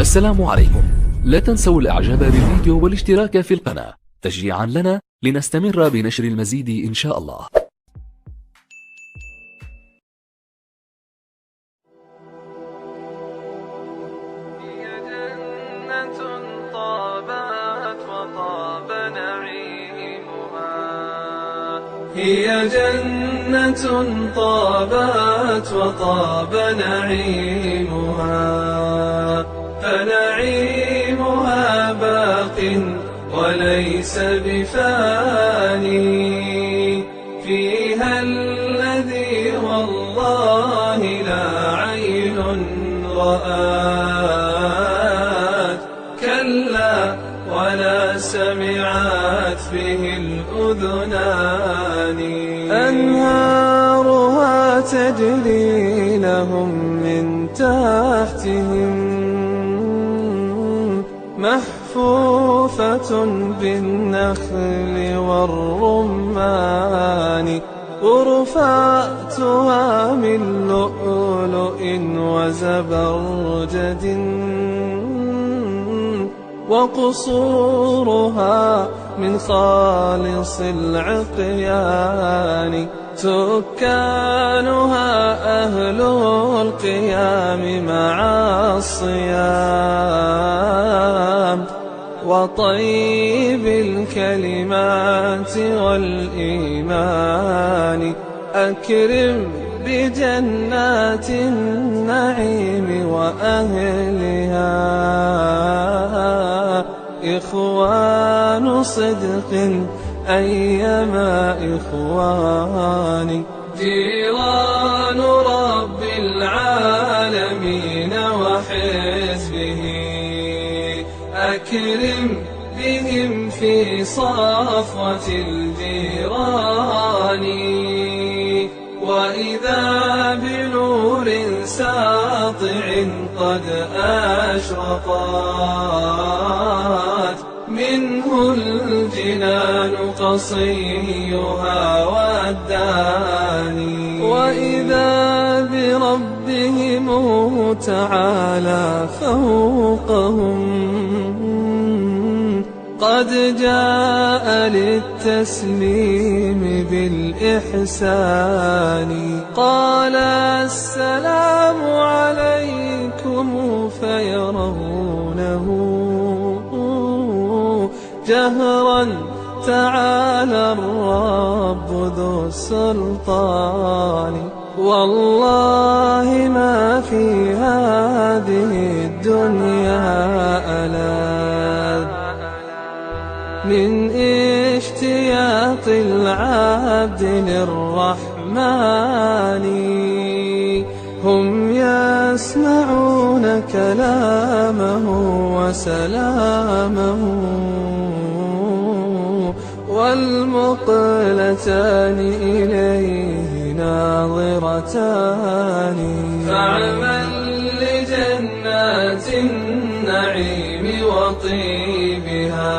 السلام عليكم. لا تنسوا الاعجاب بالفيديو والاشتراك في القناة تشجيعا لنا لنستمر بنشر المزيد إن شاء الله. هي جنة طابت وطاب نعيمها، هي جنة طابت وطاب نعيمها، فنعيمها باق وليس بفاني، فيها الذي والله لا عين رآت كلا ولا سمعت به الأذنان، أنهارها تجري لهم من تحتهم، محفوفة بالنخل والرمان، غرفاتها من لؤلؤ وزبرجد، وقصورها من خالص العقيان، سكانها أهل القيام مع الصيام، وطيب الكلمات والإيمان، أكرم بجنات النعيم وأهلها، إخوان صدق أيما إخوان، جيران رب العالمين وحزبه، أكرم بهم في صفوة الجيران، وإذا بنور ساطع قد أشرقت منه الجنان قصيها والداني، وإذا بربهم تعالى فوقهم قد جاء للتسليم بالإحسان، قال السلام عليكم فيرونه جهرا، تعالى الرب ذو السلطان، والله ما في هذه الدنيا ألذ من اشتياق العبد للرحمن، هم يسمعون كلامه وسلامه، والمقلتان إليه ناظرتان، فاعمل لجنات النعيم وطيبها،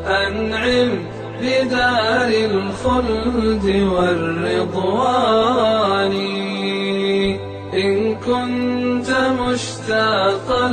أنعم بدار الخلد والرضوان، إن كنت مشتاقا